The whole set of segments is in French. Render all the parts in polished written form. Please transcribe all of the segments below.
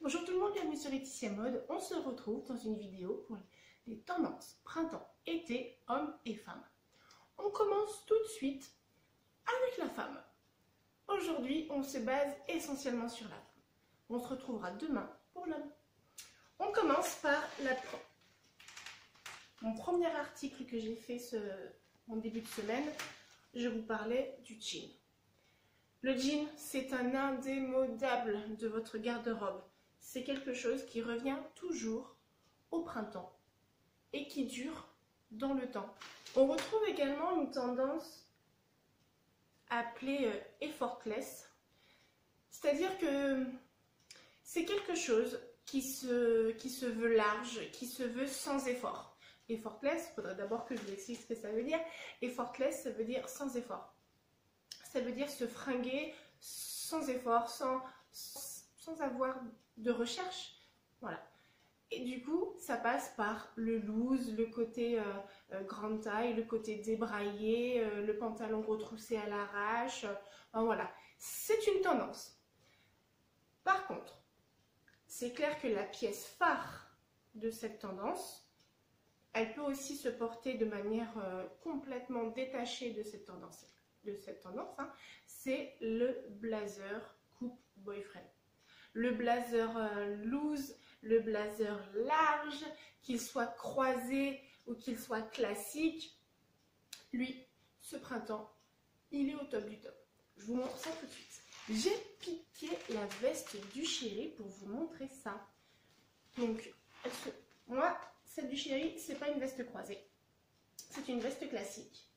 Bonjour tout le monde, bienvenue sur Laetitia Mode. On se retrouve dans une vidéo pour les tendances printemps-été, hommes et femmes. On commence tout de suite avec la femme. Aujourd'hui, on se base essentiellement sur la femme. On se retrouvera demain pour l'homme. On commence par mon premier article que j'ai fait en début de semaine. Je vous parlais du jean. Le jean, c'est un indémodable de votre garde-robe. C'est quelque chose qui revient toujours au printemps et qui dure dans le temps. On retrouve également une tendance appelée effortless, c'est-à-dire que c'est quelque chose qui se veut large, qui se veut sans effort. Effortless, il faudrait d'abord que je vous explique ce que ça veut dire. Effortless, ça veut dire sans effort. Ça veut dire se fringuer sans effort, sans avoir de recherche. Voilà. Et du coup, ça passe par le loose, le côté grande taille, le côté débraillé, le pantalon retroussé à l'arrache. Enfin, voilà. C'est une tendance. Par contre, c'est clair que la pièce phare de cette tendance, elle peut aussi se porter de manière complètement détachée de cette tendance. C'est le blazer coupe boyfriend. Le blazer loose, le blazer large, qu'il soit croisé ou qu'il soit classique, lui, ce printemps, il est au top du top. Je vous montre ça tout de suite. J'ai piqué la veste du chéri pour vous montrer ça. Donc, moi, celle du chéri, c'est pas une veste croisée. C'est une veste classique,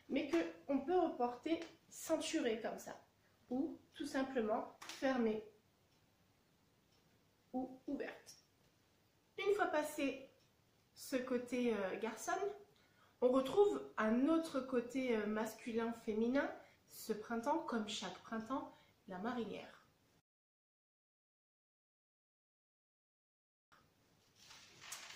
mais qu'on peut reporter ceinturée comme ça, ou tout simplement fermée ou ouverte. Une fois passé ce côté garçon, on retrouve un autre côté masculin-féminin, ce printemps, comme chaque printemps, la marinière.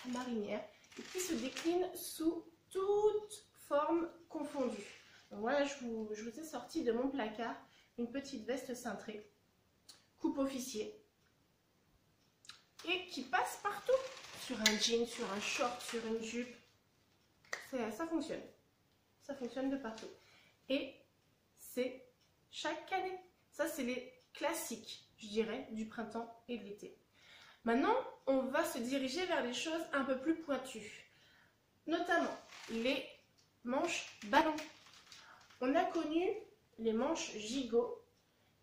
La marinière, et qui se décline sous toutes formes confondues. Donc voilà, je vous ai sorti de mon placard une petite veste cintrée, coupe officier, et qui passe partout, sur un jean, sur un short, sur une jupe. Ça fonctionne. Ça fonctionne de partout. Et c'est chaque année. Ça, c'est les classiques, je dirais, du printemps et de l'été. Maintenant, on va se diriger vers les choses un peu plus pointues. Notamment les manches ballons. On a connu les manches gigot.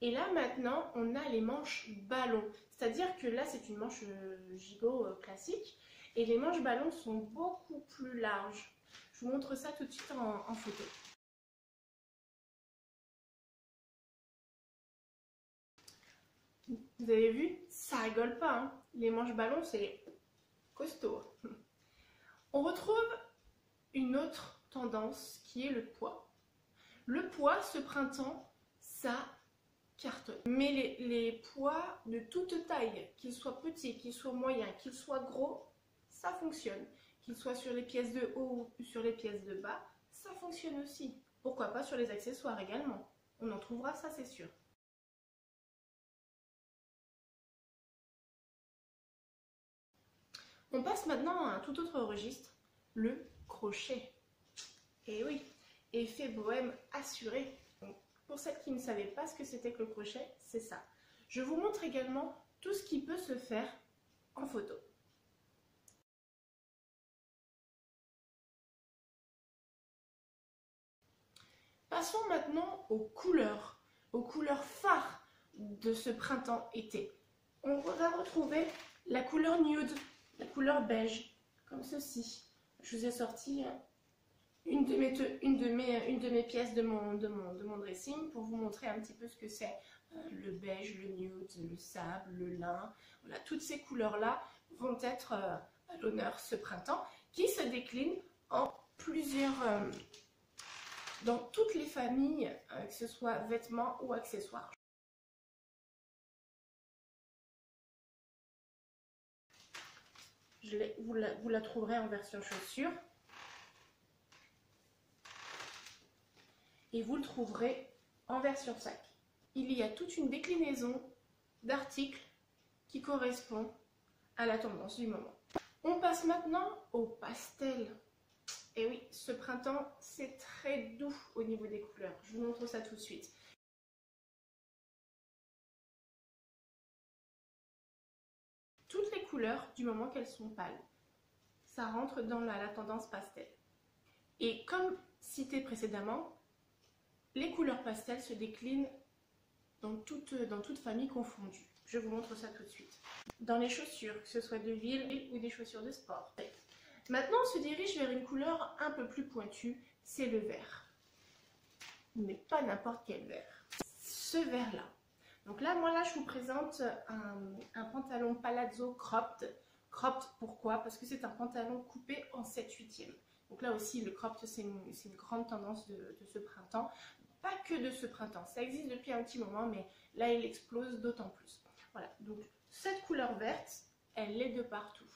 Et là, maintenant, on a les manches ballons. C'est-à-dire que là, c'est une manche gigot classique. Et les manches ballons sont beaucoup plus larges. Je vous montre ça tout de suite en photo. Vous avez vu? Ça rigole pas, hein. Les manches ballons, c'est costaud. On retrouve une autre tendance qui est le pois. Le pois, ce printemps, ça cartonne. Mais les pois de toute taille, qu'ils soient petits, qu'ils soient moyens, qu'ils soient gros, ça fonctionne. Qu'ils soient sur les pièces de haut ou sur les pièces de bas, ça fonctionne aussi. Pourquoi pas sur les accessoires également. On en trouvera, ça c'est sûr. On passe maintenant à un tout autre registre, le crochet. Et oui, effet bohème assuré. Donc, pour celles qui ne savaient pas ce que c'était que le crochet, c'est ça. Je vous montre également tout ce qui peut se faire en photo. Passons maintenant aux couleurs phares de ce printemps-été. On va retrouver la couleur nude, la couleur beige, comme ceci. Je vous ai sorti une de mes pièces de mon dressing pour vous montrer un petit peu ce que c'est. Le beige, le nude, le sable, le lin. Voilà, toutes ces couleurs-là vont être à l'honneur ce printemps, qui se décline en plusieurs... dans toutes les familles, que ce soit vêtements ou accessoires. Vous la trouverez en version chaussure. Et vous le trouverez en version sac. Il y a toute une déclinaison d'articles qui correspond à la tendance du moment. On passe maintenant au pastel. Et oui, ce printemps, c'est très doux au niveau des couleurs. Je vous montre ça tout de suite. Toutes les couleurs, du moment qu'elles sont pâles, ça rentre dans la tendance pastel. Et comme cité précédemment, les couleurs pastel se déclinent dans toute famille confondue. Je vous montre ça tout de suite. Dans les chaussures, que ce soit de ville ou des chaussures de sport. Maintenant, on se dirige vers une couleur un peu plus pointue, c'est le vert. Mais pas n'importe quel vert. Ce vert-là. Donc là, je vous présente un pantalon palazzo cropped. Cropped, pourquoi? Parce que c'est un pantalon coupé en 7/8e. Donc là aussi, le cropped, c'est une grande tendance de ce printemps. Pas que de ce printemps, ça existe depuis un petit moment, mais là, il explose d'autant plus. Voilà, donc cette couleur verte, elle est de partout.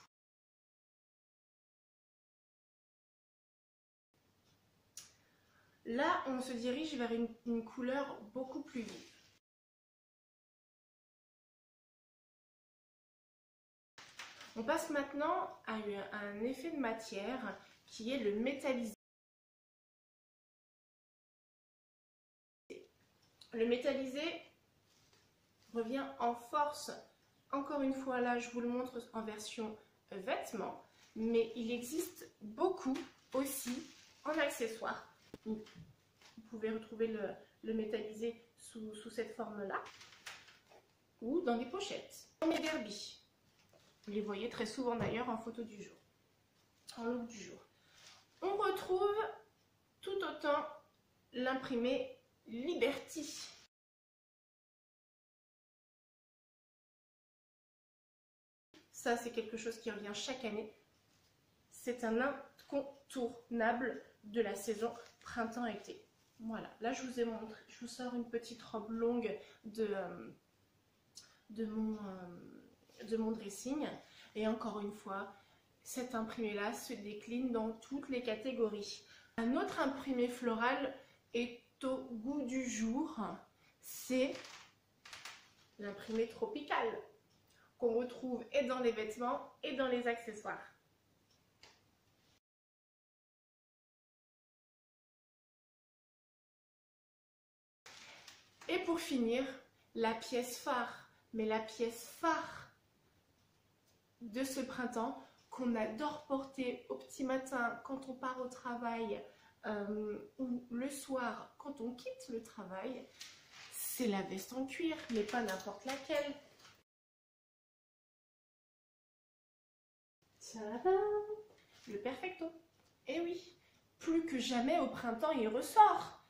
Là, on se dirige vers une couleur beaucoup plus vive. On passe maintenant à un effet de matière qui est le métallisé. Le métallisé revient en force. Encore une fois, là, je vous le montre en version vêtements, mais il existe beaucoup aussi en accessoires. Vous pouvez retrouver le métallisé sous cette forme-là ou dans des pochettes, dans les derbies. Vous les voyez très souvent d'ailleurs en photo du jour, en look du jour. On retrouve tout autant l'imprimé Liberty. Ça, c'est quelque chose qui revient chaque année. C'est un incontournable de la saison printemps-été. Voilà, là je vous ai montré, je vous sors une petite robe longue de mon dressing. Et encore une fois, cet imprimé-là se décline dans toutes les catégories. Un autre imprimé floral est au goût du jour, c'est l'imprimé tropical, qu'on retrouve et dans les vêtements et dans les accessoires. Et pour finir, la pièce phare, mais la pièce phare de ce printemps qu'on adore porter au petit matin quand on part au travail ou le soir quand on quitte le travail, c'est la veste en cuir, mais pas n'importe laquelle. Tadam! Le perfecto. Eh oui, plus que jamais au printemps il ressort.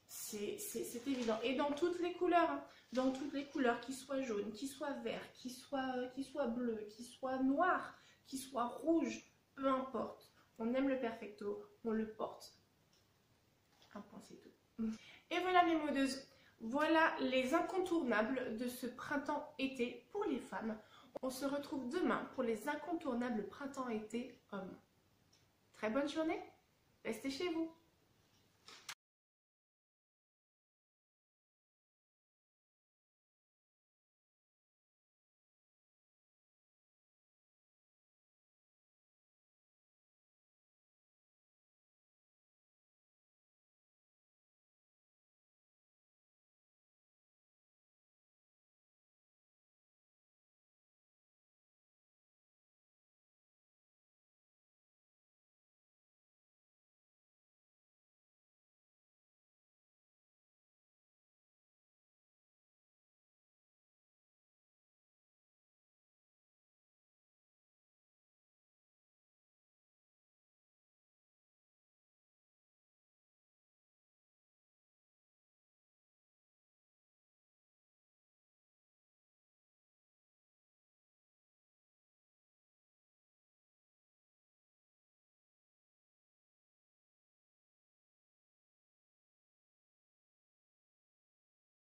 C'est évident. Et dans toutes les couleurs, hein. Dans toutes les couleurs, qu'il soit jaune, qu'il soit vert, qu'il soit bleu, qu'il soit noir, qu'il soit rouge, peu importe. On aime le perfecto, on le porte. Un point, c'est tout. Et voilà mes modeuses, voilà les incontournables de ce printemps-été pour les femmes. On se retrouve demain pour les incontournables printemps-été hommes. Très bonne journée, restez chez vous.